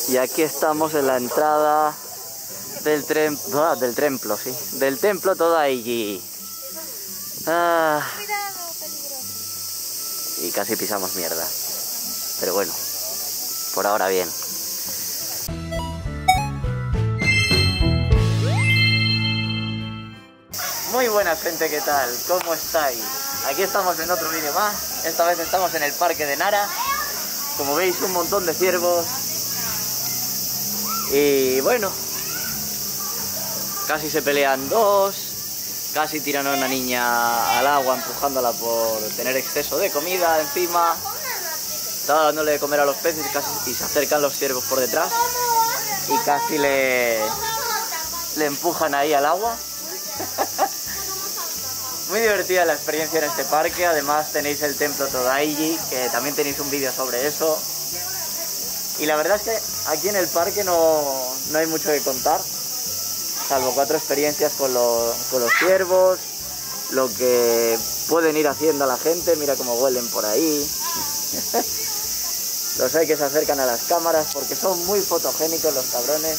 Y aquí estamos en la entrada del templo, sí. Del templo Todaiji. Y casi pisamos mierda. Pero bueno, por ahora bien. Muy buenas, gente, ¿qué tal? ¿Cómo estáis? Aquí estamos en otro vídeo más. Esta vez estamos en el parque de Nara. Como veis, un montón de ciervos. Y bueno, casi se pelean dos. Casi tiran a una niña al agua empujándola por tener exceso de comida encima. Estaba dándole de comer a los peces y se acercan los ciervos por detrás. Y casi le empujan ahí al agua. Muy divertida la experiencia en este parque. Además tenéis el templo Todaiji, que también tenéis un vídeo sobre eso. Y la verdad es que aquí en el parque no hay mucho que contar, salvo 4 experiencias con los ciervos, lo que pueden ir haciendo a la gente. Mira cómo huelen por ahí. Los hay que se acercan a las cámaras porque son muy fotogénicos los cabrones.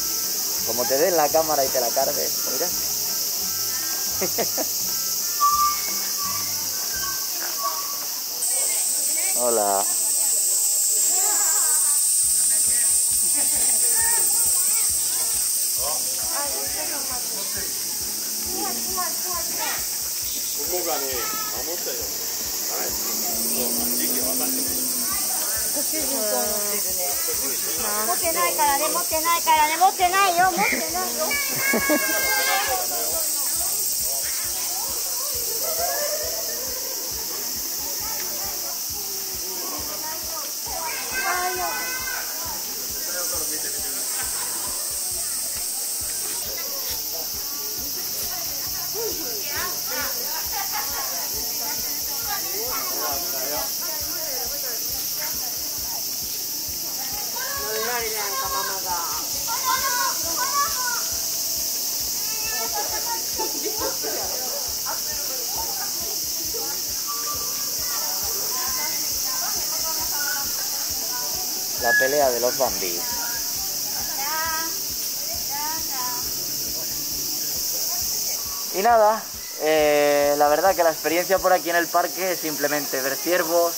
Como te den la cámara y te la cargues, mira. Hola. La pelea de los bambis. Y nada, la verdad que la experiencia por aquí en el parque es simplemente ver ciervos,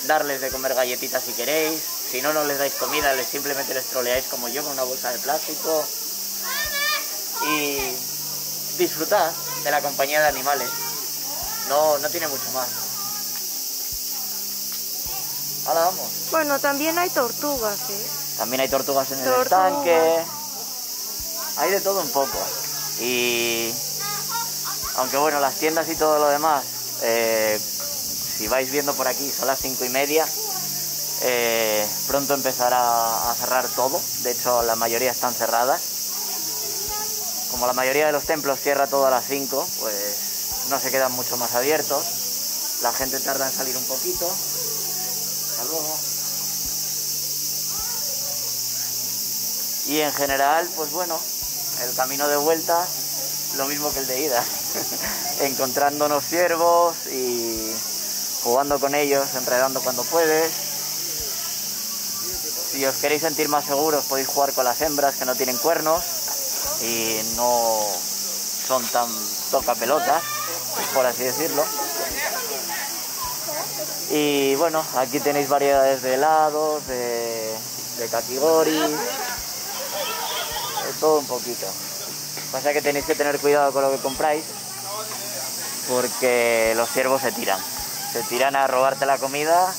darles de comer galletitas si queréis. Si no les dais comida, simplemente les troleáis como yo con una bolsa de plástico. Y disfrutar de la compañía de animales. No tiene mucho más. Ahora vamos. Bueno, también hay tortugas, ¿eh? También hay tortugas en el estanque. Hay de todo un poco. Y aunque bueno, las tiendas y todo lo demás, si vais viendo por aquí, son las 5:30. Pronto empezará a cerrar todo. De hecho, la mayoría están cerradas. Como la mayoría de los templos cierra todo a las 5, pues no se quedan mucho más abiertos. La gente tarda en salir un poquito. Hasta luego. Y en general, pues bueno, el camino de vuelta, lo mismo que el de ida. Encontrándonos ciervos y jugando con ellos, enredando cuando puedes. Si os queréis sentir más seguros, podéis jugar con las hembras que no tienen cuernos y no son tan tocapelotas, por así decirlo. Y bueno, aquí tenéis variedades de helados, de kakigori, de todo un poquito. Pasa que tenéis que tener cuidado con lo que compráis, porque los ciervos se tiran a robarte la comida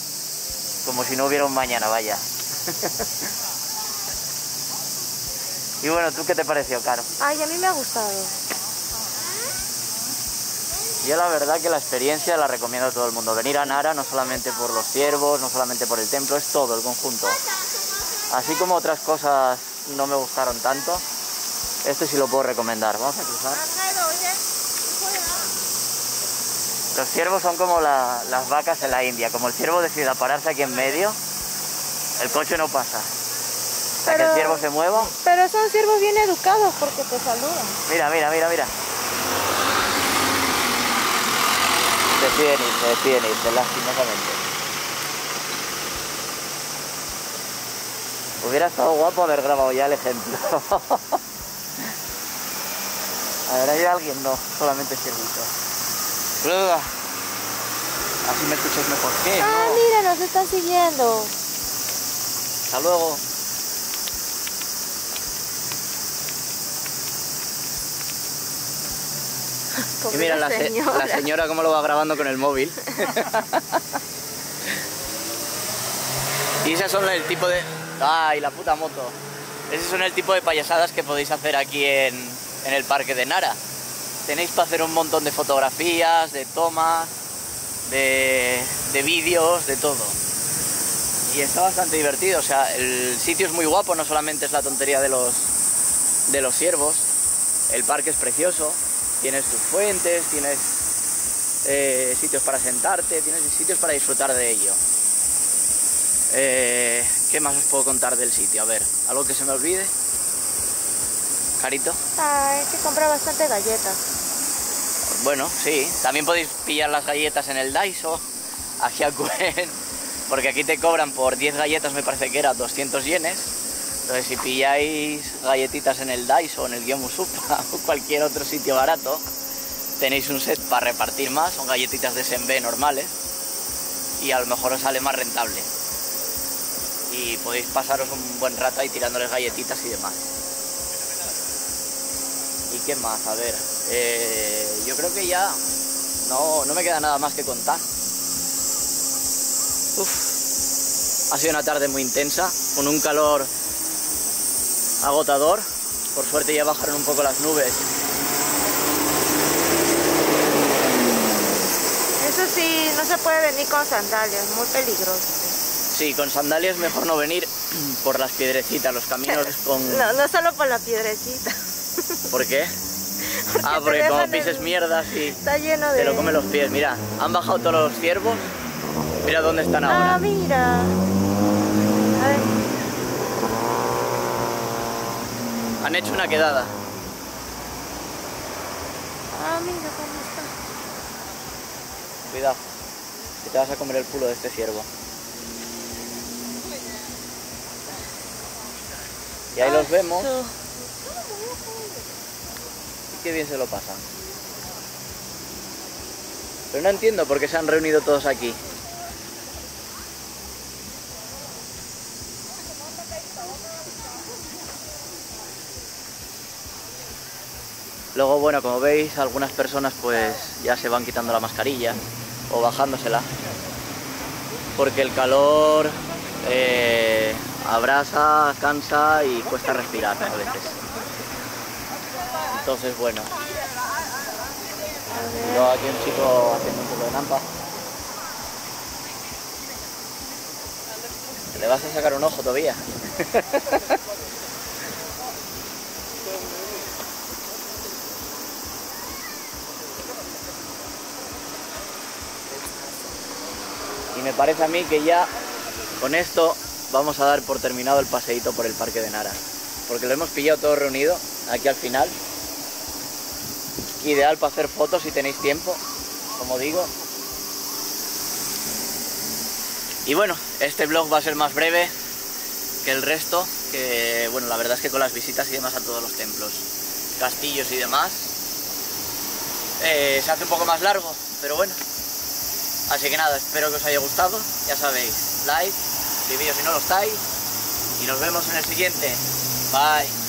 como si no hubiera un mañana, vaya. Y bueno, ¿tú qué te pareció, Caro? Ay, a mí me ha gustado. Yo la verdad que la experiencia la recomiendo a todo el mundo. Venir a Nara no solamente por los ciervos, no solamente por el templo, es todo el conjunto. Así como otras cosas no me gustaron tanto, este sí lo puedo recomendar. Vamos a cruzar. Los ciervos son como las vacas en la India. Como el ciervo decida pararse aquí en medio, el coche no pasa. Hasta que el ciervo se mueva. Pero son ciervos bien educados porque te saludan. Mira. Deciden irse, lastimosamente. Hubiera estado guapo haber grabado ya el ejemplo. A ver, ¿hay alguien? No, solamente ciervitos. Así me escucháis mejor. ¿Qué? Ah, No. mira, nos están siguiendo. Hasta luego. Y mira la señora cómo lo va grabando con el móvil. Y esas son el tipo de... ¡Ay, la puta moto! Esos son el tipo de payasadas que podéis hacer aquí en el parque de Nara. Tenéis para hacer un montón de fotografías, de tomas, de vídeos, de todo. Y está bastante divertido, o sea, el sitio es muy guapo, no solamente es la tontería de los ciervos, el parque es precioso, tienes tus fuentes, tienes sitios para sentarte, tienes sitios para disfrutar de ello. ¿Qué más os puedo contar del sitio? A ver, ¿algo que se me olvide? ¿Carito? Ay, que compra bastante galletas. Bueno, sí, también podéis pillar las galletas en el Daiso, aquí a Cuen, porque aquí te cobran por 10 galletas, me parece que era 200 yenes. Entonces si pilláis galletitas en el Daiso o en el Gyomusupa o cualquier otro sitio barato, tenéis un set para repartir más, son galletitas de senbei normales y a lo mejor os sale más rentable. Y podéis pasaros un buen rato ahí tirándoles galletitas y demás. ¿Y qué más? A ver, yo creo que ya no me queda nada más que contar. Ha sido una tarde muy intensa, con un calor agotador. Por suerte ya bajaron un poco las nubes. Eso sí, no se puede venir con sandalias, muy peligroso. Sí, con sandalias mejor no venir por las piedrecitas, los caminos con... No solo por la piedrecita. ¿Por qué? Porque porque como pises mierda y está lleno de... te lo comen los pies. Mira, han bajado todos los ciervos. Mira dónde están ahora. Ah, mira. A ver. Han hecho una quedada. Ah, mira cómo está. Cuidado, que te vas a comer el culo de este ciervo. Y ahí los vemos. Y qué bien se lo pasan. Pero no entiendo por qué se han reunido todos aquí. Luego, bueno, como veis, algunas personas pues ya se van quitando la mascarilla o bajándosela, porque el calor abrasa, cansa y cuesta respirar a veces. Entonces, bueno, luego aquí un chico haciendo un poco de nampa. ¿Le vas a sacar un ojo todavía? Y me parece a mí que ya con esto vamos a dar por terminado el paseíto por el parque de Nara, porque lo hemos pillado todo reunido aquí al final. Ideal para hacer fotos si tenéis tiempo, como digo. Y bueno, este vlog va a ser más breve que el resto, que bueno, la verdad es que con las visitas y demás a todos los templos, castillos y demás, se hace un poco más largo, pero bueno. Así que nada, espero que os haya gustado, ya sabéis, like, suscribíos si no lo estáis, y nos vemos en el siguiente. Bye.